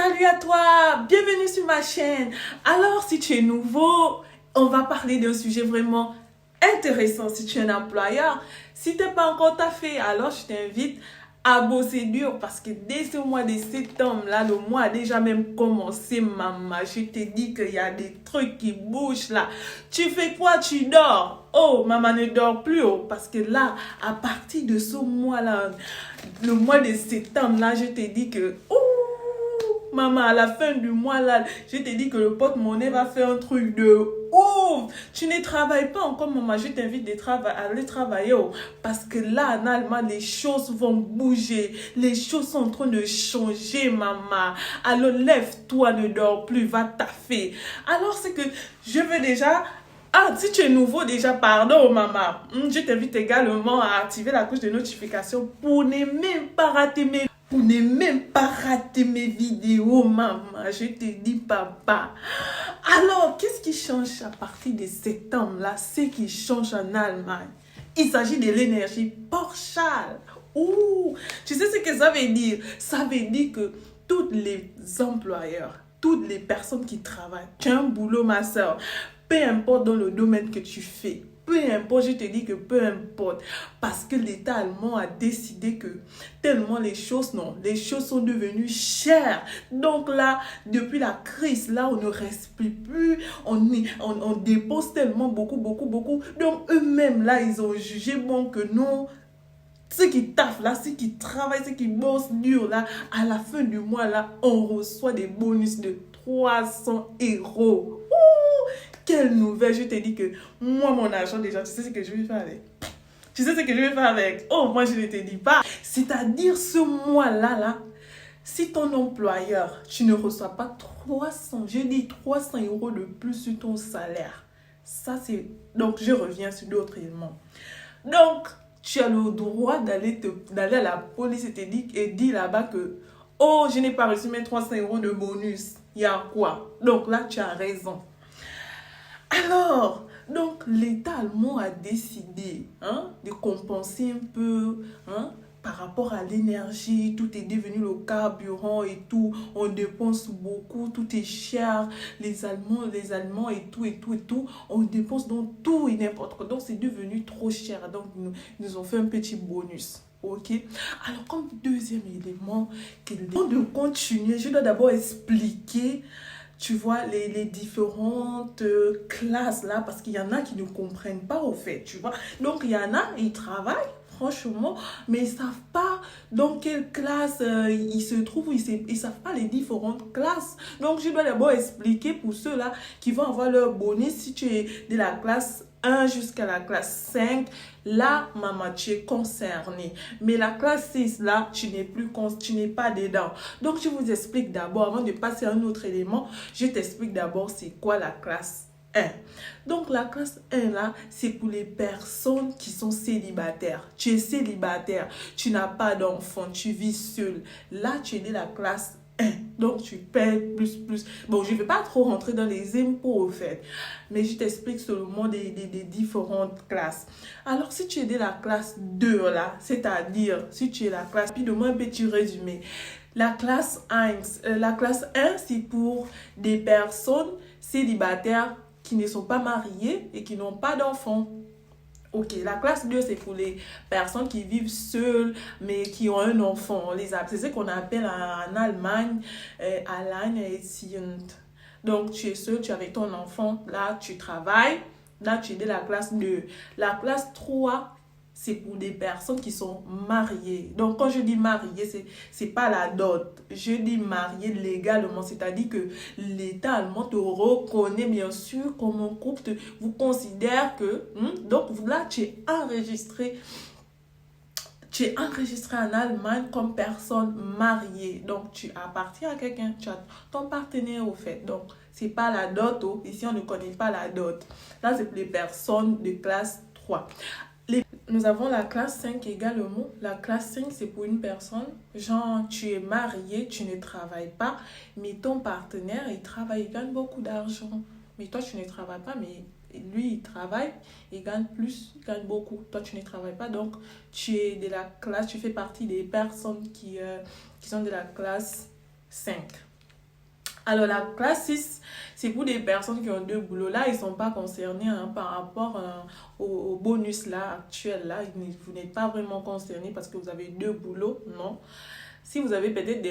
Salut à toi, bienvenue sur ma chaîne. Alors, si tu es nouveau, on va parler d'un sujet vraiment intéressant si tu es un employeur. Si tu n'es pas encore taffé, alors je t'invite à bosser dur parce que dès ce mois de septembre, là, le mois a déjà même commencé, maman. Je te dis qu'il y a des trucs qui bougent là. Tu fais quoi? Tu dors? Oh, maman ne dort plus, oh, parce que là, à partir de ce mois-là, le mois de septembre, là, je te dis que, maman, à la fin du mois, là, je te dis que le porte-monnaie va faire un truc de ouf. Tu ne travailles pas encore, maman. Je t'invite à aller travailler. Oh, parce que là, en Allemagne, les choses vont bouger. Les choses sont en train de changer, maman. Alors, lève-toi, ne dors plus, va taffer. Alors, c'est que je veux déjà... Ah, si tu es nouveau déjà, pardon, maman. Je t'invite également à activer la cloche de notification pour ne même pas rater mes vidéos, maman. Je te dis, papa. Alors, qu'est-ce qui change à partir de septembre, là? Ce qui change en Allemagne. Il s'agit de l'énergie partielle. Ouh, tu sais ce que ça veut dire? Ça veut dire que tous les employeurs, toutes les personnes qui travaillent, tu as un boulot, ma soeur, peu importe dans le domaine que tu fais, peu importe, je te dis que peu importe, parce que l'État allemand a décidé que tellement les choses sont devenues chères. Donc là, depuis la crise, là, on ne respire plus, on dépose tellement beaucoup. Donc eux-mêmes, là, ils ont jugé bon que non, ceux qui taffent là, ceux qui travaillent, ceux qui bossent dur là, à la fin du mois là, on reçoit des bonus de 300 €. Quelle nouvelle! Je te dis que moi, mon argent déjà, tu sais ce que je vais faire avec? Tu sais ce que je vais faire avec? Oh, moi, je ne te dis pas. C'est-à-dire ce mois-là, là, si ton employeur, tu ne reçois pas 300 € de plus sur ton salaire, ça c'est... Donc, je reviens sur d'autres éléments. Donc, tu as le droit d'aller à la police et dire là-bas que oh, je n'ai pas reçu mes 300 € de bonus. Il y a quoi? Donc là, tu as raison. Alors, donc l'État allemand a décidé de compenser un peu par rapport à l'énergie. Tout est devenu le carburant et tout. On dépense beaucoup, tout est cher. Les Allemands et tout. On dépense dans tout et n'importe quoi. Donc c'est devenu trop cher. Donc nous ont fait un petit bonus. Ok. Alors comme deuxième élément, avant de continuer, je dois d'abord expliquer, tu vois, les différentes classes là, parce qu'il y en a qui ne comprennent pas au fait, tu vois. Donc, il y en a, ils travaillent, franchement, mais ils ne savent pas dans quelle classe ils se trouvent, ils ne savent pas les différentes classes. Donc, je dois d'abord expliquer pour ceux-là qui vont avoir leur bonus, si tu es de la classe 1 jusqu'à la classe 5, là, maman, tu es concerné. Mais la classe 6, là, tu n'es pas dedans. Donc, je vous explique d'abord, avant de passer à un autre élément, je t'explique d'abord c'est quoi la classe 1. Donc, la classe 1, là, c'est pour les personnes qui sont célibataires. Tu es célibataire, tu n'as pas d'enfant, tu vis seul. Là, tu es de la classe 1. Donc, tu paies plus. Bon, je ne vais pas trop rentrer dans les impôts, au fait. Mais je t'explique seulement des différentes classes. Alors, si tu es de la classe 2, là, c'est-à-dire, si tu es la classe... Rapidement, un petit résumé. La classe 1, c'est pour des personnes célibataires qui ne sont pas mariées et qui n'ont pas d'enfants. Ok, la classe 2, c'est pour les personnes qui vivent seules, mais qui ont un enfant. C'est ce qu'on appelle en Allemagne Alleinerziehend. Donc, tu es seul, tu es avec ton enfant, là, tu travailles. Là, tu es de la classe 2. La classe 3, c'est pour des personnes qui sont mariées. Donc, quand je dis mariées, c'est pas la dot. Je dis mariée légalement, c'est-à-dire que l'État allemand te reconnaît bien sûr comme un couple, vous considère que... donc, là, tu es enregistré en Allemagne comme personne mariée. Donc, tu appartiens à quelqu'un, tu as ton partenaire au fait. Donc, c'est pas la dot. Oh. Ici, on ne connaît pas la dot. Là, c'est pour les personnes de classe 3. Nous avons la classe 5 également. La classe 5, c'est pour une personne, genre tu es marié, tu ne travailles pas, mais ton partenaire, il travaille, il gagne beaucoup d'argent. Mais toi, tu ne travailles pas, mais lui, il travaille, il gagne plus, il gagne beaucoup. Toi, tu ne travailles pas, donc tu es de la classe, tu fais partie des personnes qui sont de la classe 5. Alors, la classe 6, c'est pour des personnes qui ont deux boulots. Là, ils ne sont pas concernés par rapport au bonus là, actuel. Là, vous n'êtes pas vraiment concernés parce que vous avez deux boulots, non. Si vous avez peut-être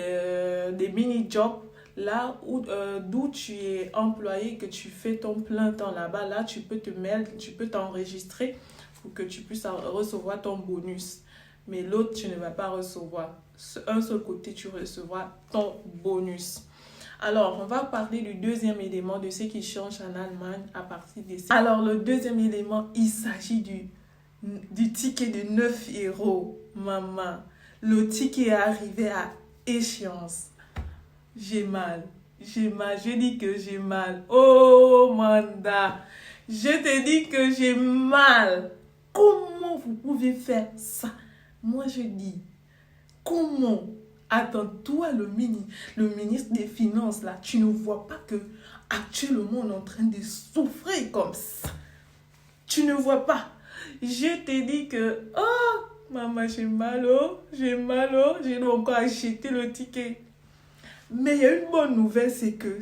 des mini-jobs, là où d'où tu es employé, que tu fais ton plein temps là-bas, là, tu peux te mettre, tu peux t'enregistrer pour que tu puisses recevoir ton bonus. Mais l'autre, tu ne vas pas recevoir. Un seul côté, tu recevras ton bonus. Alors, on va parler du deuxième élément de ce qui change en Allemagne à partir de ça. Alors, le deuxième élément, il s'agit du ticket de 9 euros. Maman, le ticket est arrivé à échéance. J'ai mal. Je dis que j'ai mal. Oh, Manda, je te dis que j'ai mal. Comment vous pouvez faire ça? Moi, je dis, comment? Attends, toi, le ministre des Finances, là, tu ne vois pas que actuellement on est en train de souffrir comme ça. Tu ne vois pas. Je te dis que, oh, maman, j'ai mal, j'ai dois encore acheter le ticket. Mais il y a une bonne nouvelle, c'est que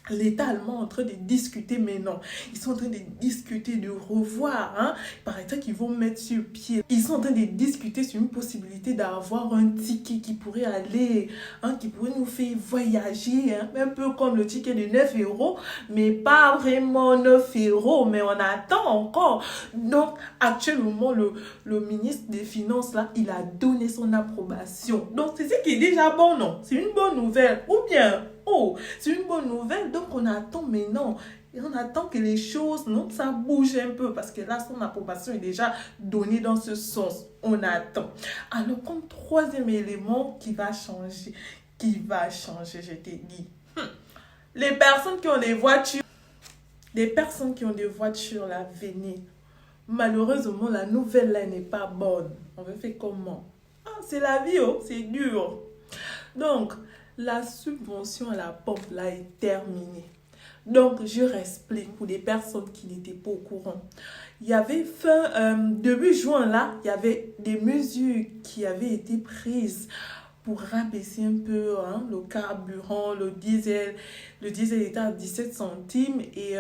l'État allemand est en train de discuter, mais non, ils sont en train de discuter, de revoir, hein. Il paraît qu'ils vont mettre sur pied. Ils sont en train de discuter sur une possibilité d'avoir un ticket qui pourrait aller, hein, qui pourrait nous faire voyager, hein, un peu comme le ticket de 9 euros, mais pas vraiment 9 euros, mais on attend encore. Donc, actuellement, le ministre des Finances, là, il a donné son approbation. Donc, c'est ce qui est déjà bon, non? C'est une bonne nouvelle. Ou bien... oh, c'est une bonne nouvelle, donc on attend maintenant. Et on attend que les choses, non, ça bouge un peu parce que là, son approbation est déjà donnée dans ce sens. On attend. Alors, comme troisième élément qui va changer, je t'ai dit. Les personnes qui ont des voitures, là, venez. Malheureusement, la nouvelle là n'est pas bonne. On va faire comment? Ah, c'est la vie, oh, c'est dur. Donc, la subvention à la pompe là est terminée. Donc, je explique pour des personnes qui n'étaient pas au courant. Il y avait début juin là, il y avait des mesures qui avaient été prises pour rabaisser un peu, hein, le carburant, le diesel. Le diesel était à 17 centimes et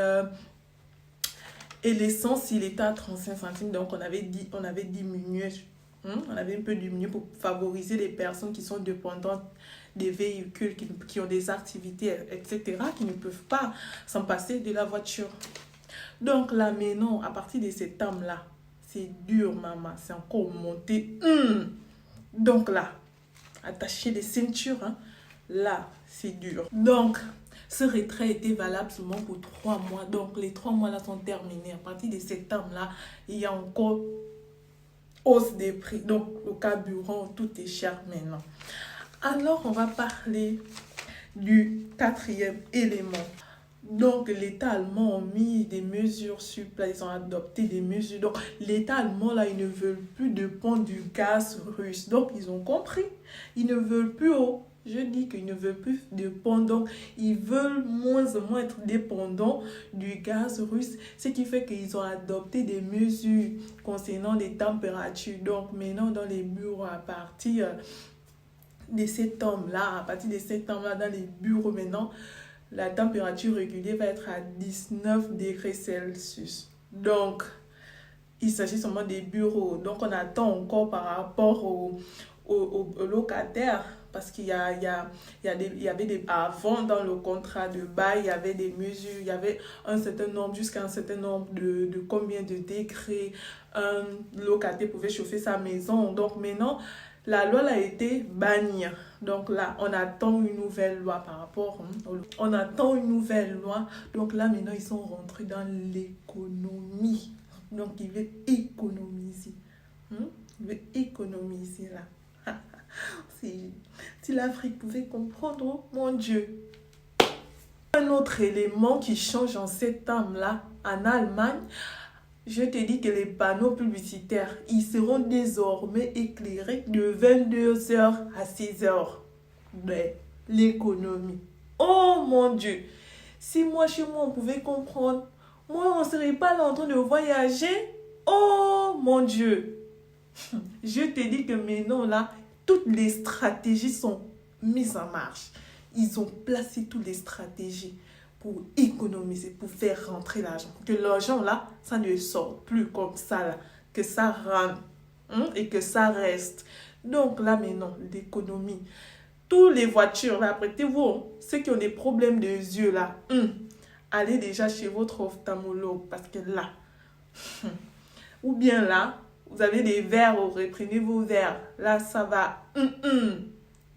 l'essence, il était à 35 centimes. Donc, on avait diminué. On avait un peu diminué pour favoriser les personnes qui sont dépendantes des véhicules, qui ont des activités, etc., qui ne peuvent pas s'en passer de la voiture. Donc là, maintenant, à partir de septembre-là, c'est dur, maman. C'est encore monté. Donc là, attachez les ceintures. Hein. Là, c'est dur. Donc, ce retrait était valable seulement pour 3 mois. Donc, les 3 mois-là sont terminés. À partir de septembre-là, il y a encore hausse des prix. Donc, le carburant, tout est cher maintenant. Alors, on va parler du quatrième élément. Donc, l'État allemand a mis des mesures sur place, ils ont adopté des mesures. Donc, l'État allemand, là, ils ne veulent plus dépendre du gaz russe. Donc, ils ont compris. Ils ne veulent plus, je dis qu'ils ne veulent plus dépendre. Donc, ils veulent moins ou moins être dépendants du gaz russe. Ce qui fait qu'ils ont adopté des mesures concernant les températures. Donc, maintenant, dans les bureaux, à partir de septembre-là, dans les bureaux maintenant, la température régulière va être à 19 degrés Celsius. Donc, il s'agit seulement des bureaux. Donc, on attend encore par rapport aux locataires. Parce qu'il y avait avant, dans le contrat de bail, il y avait des mesures, il y avait jusqu'à un certain nombre de combien de degrés un locataire pouvait chauffer sa maison. Donc, maintenant, la loi a été bannie. Donc là, on attend une nouvelle loi par rapport. On attend une nouvelle loi. Donc là, maintenant, ils sont rentrés dans l'économie. Donc, ils veulent économiser. Ils veulent économiser là. Si l'Afrique pouvait comprendre, oh, mon Dieu. Un autre élément qui change en septembre là, en Allemagne, je te dis que les panneaux publicitaires, ils seront désormais éclairés de 22h à 6h. Mais l'économie. Oh mon Dieu! Si moi, chez moi, on pouvait comprendre, moi, on ne serait pas là en train de voyager. Oh mon Dieu! Je te dis que maintenant, là, toutes les stratégies sont mises en marche. ils ont placé toutes les stratégies pour économiser, pour faire rentrer l'argent. Que l'argent, là, ça ne sort plus comme ça, là. Que ça rentre et que ça reste. Donc là, maintenant, l'économie. Toutes les voitures, là, prêtez-vous, ceux qui ont des problèmes de yeux, là, allez déjà chez votre ophtalmologue parce que là, ou bien là, vous avez des verres, reprenez vos verres. Là, ça va.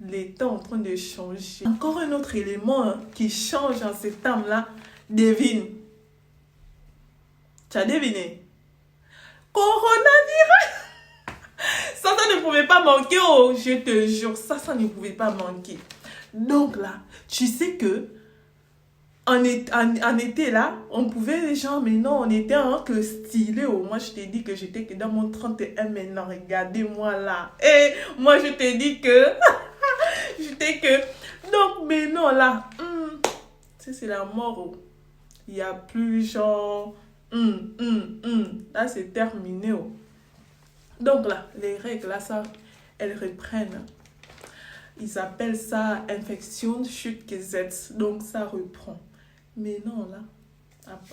Les temps en train de changer. Encore un autre élément qui change en ces temps-là. Devine. Tu as deviné? Coronavirus. Ça ne pouvait pas manquer. Oh, je te jure, ça ne pouvait pas manquer. Donc là, tu sais que en été là, on pouvait les gens, mais non, on était que stylé. Oh, moi, je t'ai dit que j'étais que dans mon 31 maintenant. Regardez-moi là. Et moi, je t'ai dit que... j'étais que... Donc, mais non, là, c'est la mort. Oh. Il n'y a plus genre... Là, c'est terminé. Oh. Donc là, les règles, là, ça, elles reprennent. Ils appellent ça infection chute Gesetz. Donc, ça reprend. Mais non, là,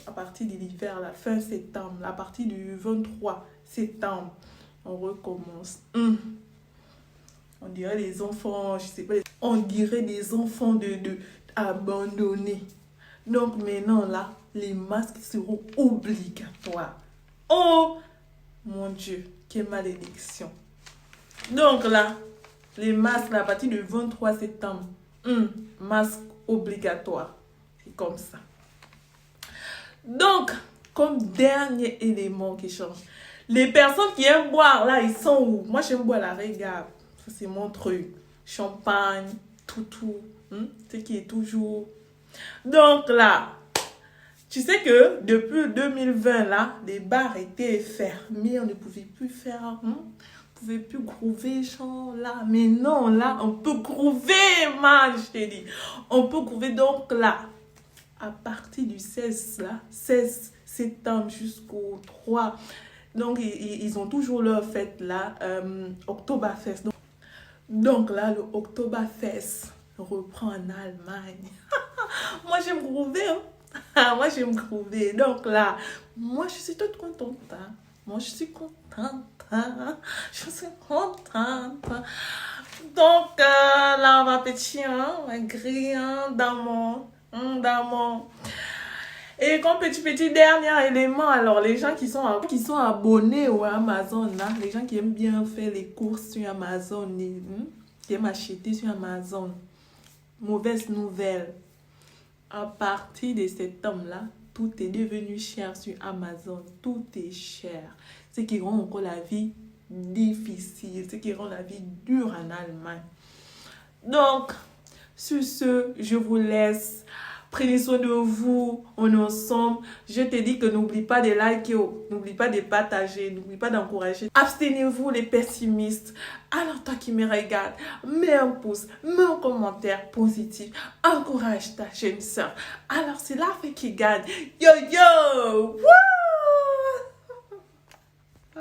à partir de l'hiver, la fin septembre, à partir du 23 septembre, on recommence. On dirait les enfants, je sais pas, on dirait des enfants abandonnés. Donc maintenant, là, les masques seront obligatoires. Oh, mon Dieu, quelle malédiction. Donc là, les masques, là, à partir du 23 septembre, masque obligatoire. C'est comme ça. Donc, comme dernier élément qui change, les personnes qui aiment boire, là, ils sont où? Moi, j'aime boire la regarde. Ça, c'est mon truc. Champagne, tout. Ce qui est toujours... Donc là, tu sais que depuis 2020, là, les bars étaient fermés. On ne pouvait plus faire... On ne pouvait plus groover, genre là. Mais non, là, on peut groover, man, je t'ai dit. On peut groover, donc là, à partir du 16 septembre jusqu'au 3. Donc, ils ont toujours leur fête là, Oktoberfest. Donc là, le Oktoberfest reprend en Allemagne. Moi, j'aime groover. Moi, j'aime groover. Donc là, moi, je suis toute contente. Moi, je suis contente. Je suis contente. Donc là, on va pétir, on va griller dans mon... Et comme petit dernier élément, alors les gens qui sont abonnés au Amazon, là, les gens qui aiment bien faire les courses sur Amazon, qui aiment acheter sur Amazon, mauvaise nouvelle, à partir de septembre-là, tout est devenu cher sur Amazon, tout est cher. Ce qui rend encore la vie difficile, ce qui rend la vie dure en Allemagne. Donc, sur ce, je vous laisse. Prenez soin de vous, on est ensemble. Je te dis que n'oublie pas de liker, n'oublie pas de partager, n'oublie pas d'encourager. Abstenez-vous les pessimistes. Alors toi qui me regardes, mets un pouce, mets un commentaire positif. Encourage ta jeune soeur. Alors c'est la fille qui gagne. Yo yo! Wouh!